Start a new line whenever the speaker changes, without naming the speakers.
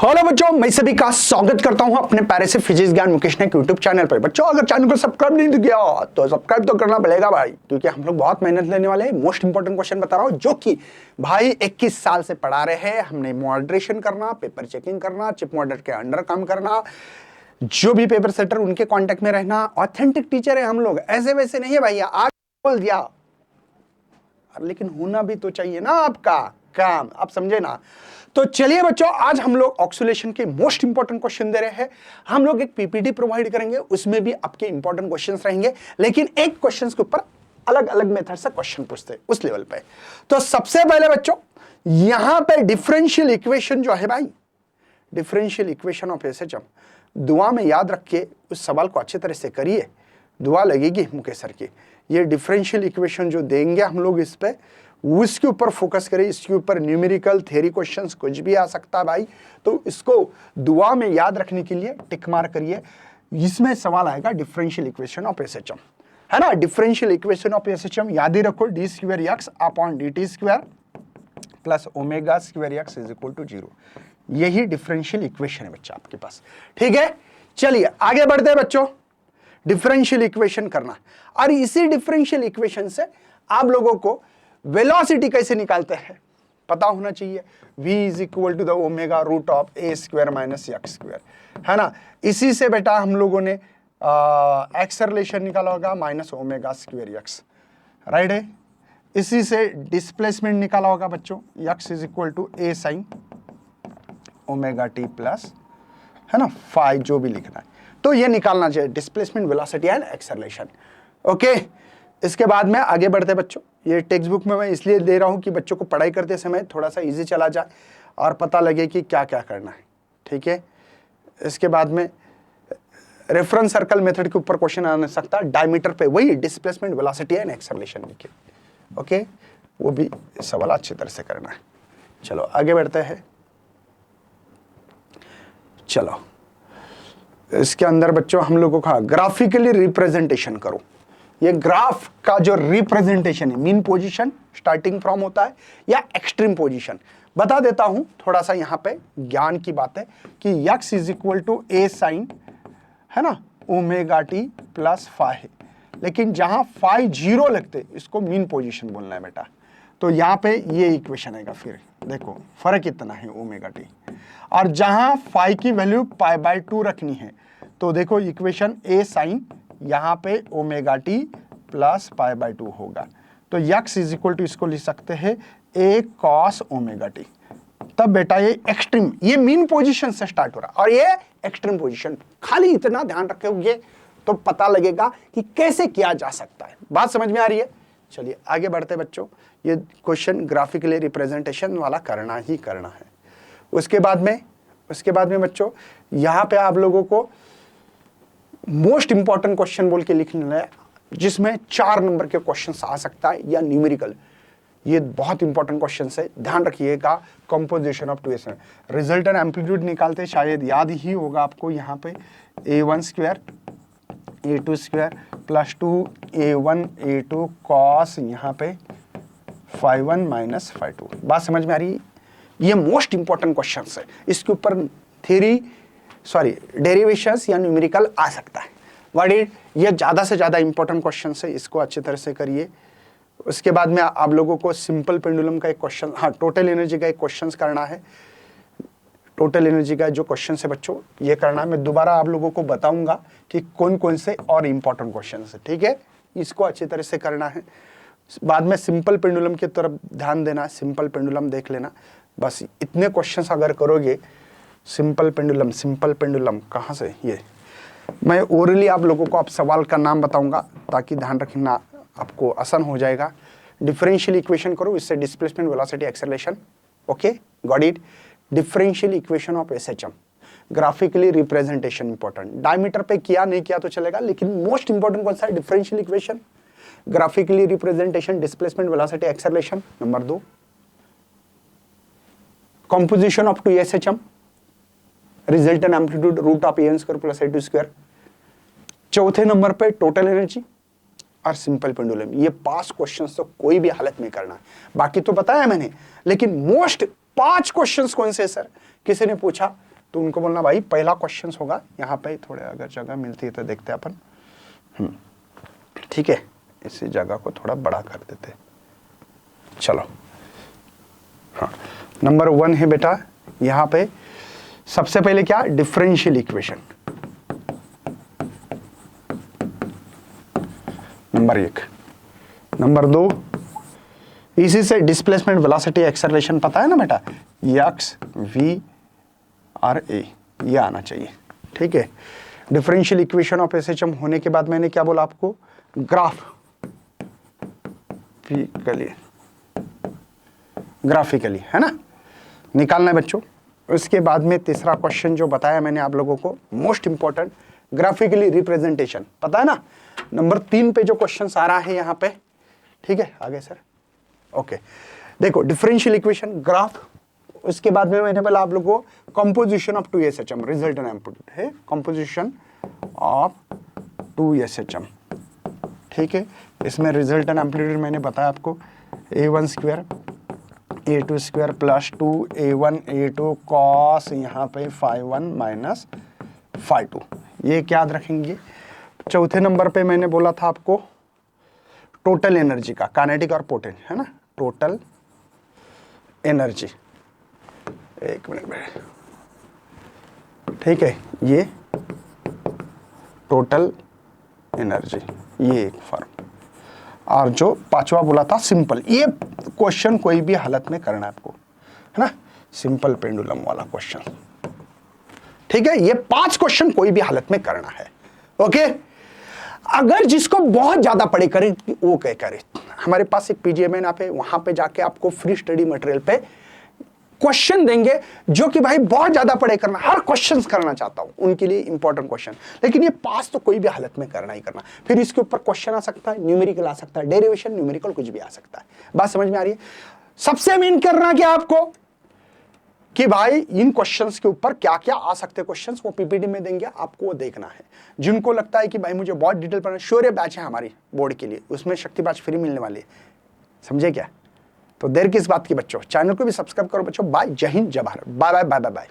Hello बच्चों, मैं सभी का स्वागत करता हूं अपने प्यारे से फिजिक्स ज्ञान मुकेश नायक यूट्यूब चैनल पर। बच्चों, अगर चैनल को सब्सक्राइब नहीं किया तो सब्सक्राइब तो करना पड़ेगा भाई, क्योंकि हम लोग बहुत मेहनत लेने वाले हैं। मोस्ट इंपॉर्टेंट क्वेश्चन बता रहा हूं जो कि भाई 21 साल से पढ़ा रहे हैं। हमने मॉडरेशन करना, पेपर चेकिंग करना, चिप मॉडरेटर के अंडर काम करना, जो भी पेपर सेटर उनके कॉन्टेक्ट में रहना। ऑथेंटिक टीचर है हम लोग, ऐसे वैसे नहीं है भैया। आज बोल दिया, लेकिन होना भी तो चाहिए ना आपका काम, आप समझे ना। तो चलिए बच्चों, आज हम लोग ऑक्सीलेशन के मोस्ट इंपॉर्टेंट क्वेश्चन दे रहे हैं। हम लोग एक पीपीटी प्रोवाइड करेंगे, उसमें भी आपके इंपॉर्टेंट क्वेश्चंस रहेंगे, लेकिन एक क्वेश्चंस के ऊपर अलग अलग मेथड से क्वेश्चन पूछते हैं उस लेवल पे। तो सबसे पहले बच्चों, यहां पे डिफरेंशियल इक्वेशन जो है भाई, डिफरेंशियल इक्वेशन ऑफ एसएचएम, दुआ में याद रख के उस सवाल को अच्छी तरह से करिए, दुआ लगेगी मुकेश सर की। ये डिफरेंशियल इक्वेशन जो देंगे हम लोग इस पे, उसके ऊपर फोकस करें। इसके ऊपर न्यूमेरिकल थ्योरी क्वेश्चंस कुछ भी आ सकता है भाई, तो इसको दुआ में याद रखने के लिए टिक मार करिए। इसमें सवाल आएगा डिफरेंशियल इक्वेशन ऑफ एसएचएम, है ना। डिफरेंशियल इक्वेशन ऑफ एसएचएम याद ही रखो, d square x upon d t square plus omega square x is equal to 0। यही डिफरेंशियल इक्वेशन है बच्चा आपके पास, ठीक है। चलिए आगे बढ़ते हैं बच्चों, डिफरेंशियल इक्वेशन करना। और इसी डिफरेंशियल इक्वेशन से आप लोगों को वेलोसिटी कैसे निकालते हैं पता होना चाहिए। v is equal to the omega root of a square minus x square, है ना। इसी से बेटा हम लोगों ने एक्सेलरेशन निकाला होगा, minus omega square x, right है। इसी से डिस्प्लेसमेंट निकाला होगा बच्चों, x is equal to a sine omega t plus, है ना, फाई, जो भी लिखना है तो ये निकालना चाहिए, displacement, velocity and acceleration. Okay, इसके बाद में आगे बढ़ते बच्चों। ये टेक्स्ट बुक में मैं इसलिए दे रहा हूं कि बच्चों को पढ़ाई करते समय थोड़ा सा इजी चला जाए और पता लगे कि क्या क्या करना है, ठीक है। इसके बाद में रेफरेंस सर्कल मेथड के ऊपर क्वेश्चन आ सकता है, डायमीटर पे वही डिस्प्लेसमेंट, वेलोसिटी एंड एक्सेलरेशन लिखिए। ओके, वो भी सवाल अच्छी तरह से करना है। चलो आगे बढ़ते हैं। चलो इसके अंदर बच्चों हम लोगों का ग्राफिकली रिप्रेजेंटेशन करो। ये ग्राफ का जो रिप्रेजेंटेशन है, मीन पोजीशन स्टार्टिंग फ्रॉम होता है या एक्सट्रीम पोजीशन, बता देता हूं थोड़ा सा यहाँ पे ज्ञान की बात है कि x is equal to a sine, है ना, ओमेगा टी प्लस फाई है। लेकिन जहां फाई 0 लगते इसको मीन पोजीशन बोलना है बेटा। तो यहाँ पे ये इक्वेशन आएगा। फिर देखो फर्क इतना है ओमेगा टी, और जहां फाई की वैल्यू पाई बाय 2 रखनी है तो देखो इक्वेशन ए साइन, यहाँ पे omega t plus pi by 2 होगा। तो x इज इक्वल टू इसको लिख सकते हैं ए कॉस ओमेगा टी। तब बेटा ये एक्सट्रीम, ये मीन पोजीशन से स्टार्ट हो रहा और ये एक्सट्रीम पोजीशन। खाली इतना ध्यान रखोगे तो पता लगेगा कि कैसे किया जा सकता है। बात समझ में आ रही है। चलिए आगे बढ़ते बच्चों। ये क्वेश्चन ग्राफिकली रिप्रेजेंटेशन वाला करना ही करना है। उसके बाद में बच्चों यहाँ पे आप लोगों को मोस्ट इंपॉर्टेंट क्वेश्चन बोल के लिखना है, जिसमें 4 नंबर के क्वेश्चन आ सकता है या न्यूमेरिकल। ये बहुत इंपॉर्टेंट क्वेश्चन है, ध्यान रखिएगा। कंपोजिशन ऑफ 2 रिजल्टेंट एम्पलीट्यूड निकालते शायद याद ही होगा आपको। यहाँ पे a1 square a2 square plus 2 a1 a2 cos यहाँ पे φ1 माइनस φ2। बात समझ में आ रही है। ये मोस्ट इंपॉर्टेंट क्वेश्चन है, इसके ऊपर डेरिवेशंस या न्यूमेरिकल आ सकता है। व्हाट इज, ये ज्यादा से ज्यादा इंपॉर्टेंट क्वेश्चन है, इसको अच्छी तरह से करिए। उसके बाद में आप लोगों को सिंपल पेंडुलम का एक क्वेश्चन, हाँ, टोटल एनर्जी का एक क्वेश्चन करना है। टोटल एनर्जी का जो क्वेश्चन है बच्चों ये करना है। मैं दोबारा आप लोगों को बताऊंगा कि कौन कौन से और इंपॉर्टेंट क्वेश्चन है, ठीक है। इसको अच्छी तरह से करना है। बाद में सिंपल पेंडुलम की तरफ ध्यान देना, सिंपल पेंडुलम देख लेना। बस इतने क्वेश्चंस अगर करोगे, सिंपल पेंडुलम कहाँ से, ये मैं ओरली आप लोगों को आप सवाल का नाम बताऊंगा ताकि ध्यान रखना आपको आसान हो जाएगा। डिफरेंशियल इक्वेशन करो, इससे displacement, velocity, acceleration. Okay, got it. Differential equation of SHM, graphically representation important. Diameter पे किया नहीं किया तो चलेगा, लेकिन मोस्ट इंपॉर्टेंट कौन सा है, differential equation, graphically representation, displacement, velocity, acceleration. Number 2 composition of 2 SHM, resultant amplitude root of a1 square plus a2 square. चौथे नंबर पे टोटल एनर्जी और सिंपल पेंडुलम। ये 5 क्वेश्चंस तो कोई भी हालत में करना है, बाकी तो बताया मैंने, लेकिन मोस्ट 5 क्वेश्चंस कौन से सर, किसी ने पूछा तो उनको बोलना भाई पहला क्वेश्चन होगा यहाँ पे, थोड़े अगर जगह मिलती है तो देखते हैं अपन। ठीक है, इसी जगह को थोड़ा बड़ा कर देते। चलो हाँ, नंबर 1 है बेटा यहाँ पे सबसे पहले क्या, डिफरेंशियल इक्वेशन नंबर 1। नंबर 2, इसी से डिस्प्लेसमेंट वेलोसिटी एक्सेलरेशन पता है ना बेटा, एक्स वी आर ए, ये आना चाहिए। ठीक है, डिफरेंशियल इक्वेशन ऑफ एसएचएम होने के बाद मैंने क्या बोला आपको, ग्राफिकली है ना निकालना है बच्चों। उसके बाद में तीसरा क्वेश्चन जो बताया मैंने आप लोगों को, मोस्ट इंपॉर्टेंट, ग्राफिकली रिप्रेजेंटेशन, पता है ना, नंबर 3 पे जो क्वेश्चन आ रहा है यहाँ पे। ठीक है, आगे सर। ओके, देखो डिफरेंशियल इक्वेशन, ग्राफ, उसके बाद में मैंने बोला आप लोगों को composition of 2SHM, result and amplitude है, कंपोजिशन ऑफ 2SHM। ठीक है, इसमें रिजल्ट एंड एम्पलीट्यूड मैंने बताया आपको, A1 square A2 square plus 2A1 A2 cos यहाँ पे phi1 माइनस phi2, ये क्या याद रखेंगे। चौथे नंबर पे मैंने बोला था आपको टोटल एनर्जी का, काइनेटिक और पोटेंशियल है ना, टोटल एनर्जी, एक मिनट में। ठीक है, ये टोटल एनर्जी, ये एक फॉर्म। और जो पांचवा बोला था सिंपल, ये क्वेश्चन कोई भी हालत में करना है आपको, है ना, सिंपल पेंडुलम वाला क्वेश्चन। ठीक है, ये 5 क्वेश्चन कोई भी हालत में करना है। ओके, अगर जिसको बहुत ज्यादा पढ़े करे वो क्या करे, हमारे पास एक पीजीएमएन ऐप है, वहां पे जाके आपको फ्री स्टडी मटेरियल पे क्वेश्चन देंगे जो कि भाई बहुत ज्यादा पढ़े करना, हर क्वेश्चन करना चाहता हूं उनके लिए इंपॉर्टेंट क्वेश्चन, लेकिन ये पास तो कोई भी हालत में करना ही करना। फिर इसके ऊपर क्वेश्चन आ सकता है, न्यूमेरिकल आ सकता है, डेरिवेशन न्यूमेरिकल कुछ भी आ सकता है। बात समझ में आ रही है। सबसे मेन करना क्या आपको कि भाई इन क्वेश्चंस के ऊपर क्या क्या आ सकते हैं क्वेश्चंस, वो पीपीटी में देंगे आपको, वो देखना है। जिनको लगता है कि भाई मुझे बहुत डिटेल पढ़ना, शौर्य बैच है हमारी बोर्ड के लिए, उसमें शक्ति बैच फ्री मिलने वाली है, समझे क्या। तो देर किस बात की बच्चों, चैनल को भी सब्सक्राइब करो बच्चों। बाय, जय हिंद, जय Bharat, bye bye bye bye bye.